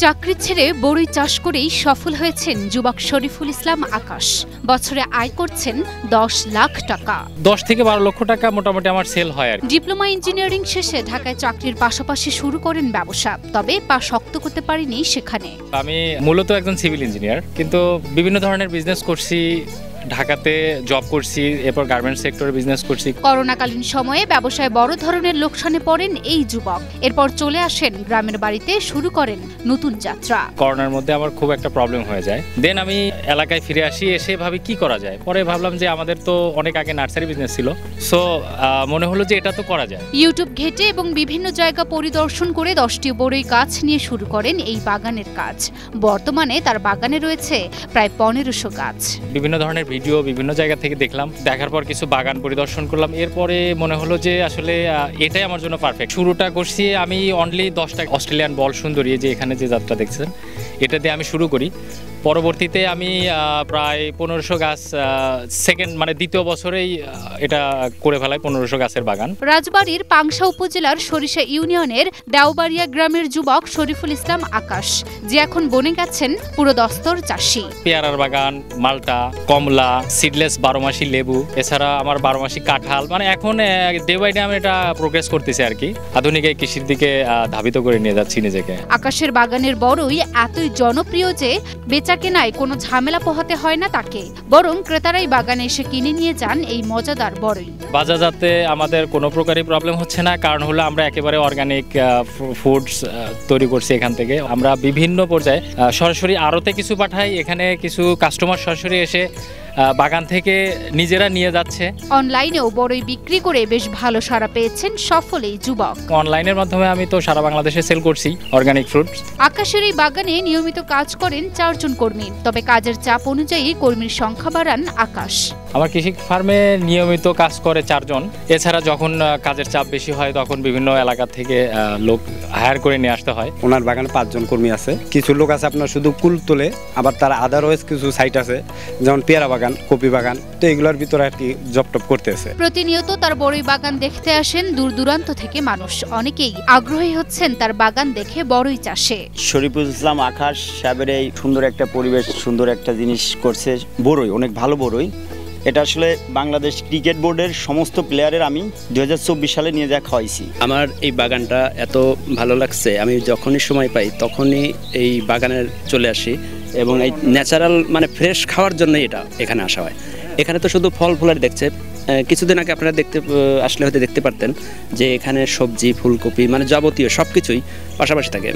চাকরি ছেড়ে বড়ই চাষ করেই সফল হয়েছেন যুবক শরীফুল ইসলাম আকাশ। বছরে আয় করছেন 10 লাখ টাকা। 10 থেকে 12 লক্ষ টাকা মোটামুটি আমার সেল হয়। ডিপ্লোমা ইঞ্জিনিয়ারিং শেষে ঢাকায় চাকরির পাশাপাশি শুরু করেন ব্যবসা, তবে পা শক্ত করতে পারিনি সেখানে। আমি মূলত একজন সিভিল ইঞ্জিনিয়ার, কিন্তু বিভিন্ন ধরনের বিজনেস করছি। ঢাকাতে জব করছি, এরপর গার্মেন্টস সেক্টরে বিজনেস করছি। করোনাকালীন সময়ে ব্যবসায় বড় ধরনের লোকসানে পড়েন এই যুবক। এরপর চলে আসেন গ্রামের বাড়িতে, শুরু করেন নতুন যাত্রা। করোনার মধ্যে আমার খুব একটা প্রবলেম হয়ে যায়। দেন আমি এলাকায় ফিরে আসি, এসে ভাবি কি করা যায়। পরে ভাবলাম যে আমাদের তো অনেক আগে নার্সারি বিজনেস ছিল, সো মনে হলো যে এটা তো করা যায়। ইউটিউব ঘেটে এবং বিভিন্ন জায়গা পরিদর্শন করে 10টি বড়ই গাছ নিয়ে শুরু করেন এই বাগানের কাজ। বর্তমানে তার বাগানে রয়েছে প্রায় 1500 গাছ। বিভিন্ন ধরনের ভিডিও বিভিন্ন জায়গা থেকে দেখলাম, দেখার পর কিছু বাগান পরিদর্শন করলাম। এরপরে মনে হলো যে আসলে এটাই আমার জন্য পারফেক্ট। শুরুটা করছি আমি অনলি 10টা অস্ট্রেলিয়ান বল সুন্দরী, যে এখানে যে যাত্রা দেখছেন, এটা দিয়ে আমি শুরু করি। পরবর্তীতে আমি প্রায় 1500 গাছ দ্বিতীয় বছরেই এটা করে ফেলাই, 1500 গাছের বাগান। রাজবাড়ীর পাংশা উপজেলার সরিষা ইউনিয়নের দেওবাড়িয়া গ্রামের যুবক শরীফুল ইসলাম আকাশ, যে এখন বনে গেছেন পুরো দস্তর চাষি। পেয়ারার বাগান, মালটা, কমলা, সিডলেস 12 মাসি লেবু, এছাড়া আমার 12 মাসি কাঁঠাল। এখন ডে বাই ডে আমি এটা প্রোগ্রেস করতেছি আর কি। আধুনিক এই কৃষির দিকে ধাবিত করে নিয়ে যাচ্ছি নিজেকে। আকাশের বাগানের বড়ই এতই জনপ্রিয় যে বেচা কেনায় কোনো ঝামেলা পোহাতে হয় না তাকে, বরং ক্রেতারাই বাগানে এসে কিনে নিয়ে যান এই মজাদার বড়ই। বাজারজাতে আমাদের কোনো প্রকারই প্রবলেম হচ্ছে না, কারণ হলো আমরা একেবারে অর্গানিক ফুডস তৈরি করছি এখান থেকে। আমরা বিভিন্ন পর্যায়ে সরাসরি আড়তে কিছু পাঠাই, এখানে কিছু কাস্টমার সরাসরি এসে বাগান থেকে নিজেরা নিয়ে যাচ্ছে। অনলাইনেও বড়ই বিক্রি করে বেশ ভালো সাড়া পেয়েছেন সফল এই যুবক। অনলাইনের মাধ্যমে আমি তো সারা বাংলাদেশে সেল করছি অর্গানিক ফ্রুটস। আকাশের এই বাগানে নিয়মিত কাজ করেন 4 জন কর্মী, তবে কাজের চাপ অনুযায়ী কর্মীর সংখ্যা বাড়ান আকাশ। আমার কৃষি ফার্মে নিয়মিত কাজ করে 4 জন। এছাড়া যখন কাজের চাপ বেশি হয় তখন বিভিন্ন এলাকা থেকে লোক হায়ার করে নিয়ে আসতে হয়। ওনার বাগানে 5 জন কর্মী আছে। কিছু লোক আছে আপনার শুধু কুল তোলে, আবার তার আদারওয়াইজ কিছু সাইট আছে, যেমন পেয়ারা বাগান, কপি বাগান, তো এগুলোর ভিতরে আর কি জব টপ করতেছে। প্রতিনিয়ত তার বড়ই বাগান দেখতে আসেন দূর দূরান্ত থেকে মানুষ। অনেকেই আগ্রহী হচ্ছেন তার বাগান দেখে বড়ই চাষে। শরীফুল ইসলাম আকাশ সাহেবের এই সুন্দর একটা পরিবেশ, সুন্দর একটা জিনিস করছে। বড়ই অনেক ভালো বড়ই। এটা আসলে বাংলাদেশ ক্রিকেট বোর্ডের সমস্ত প্লেয়ারের আমি 2024 সালে নিয়ে যা খাওয়াইছি। আমার এই বাগানটা এত ভালো লাগছে, আমি যখনই সময় পাই তখনই এই বাগানে চলে আসি, এবং এই ন্যাচারাল ফ্রেশ খাওয়ার জন্যই এটা এখানে আসা হয়। এখানে তো শুধু ফল ফুলার দেখছে, কিছুদিন আগে আপনারা আসলে হয়তো দেখতে পারতেন যে এখানে সবজি, ফুলকপি যাবতীয় সব কিছুই পাশাপাশি থাকে।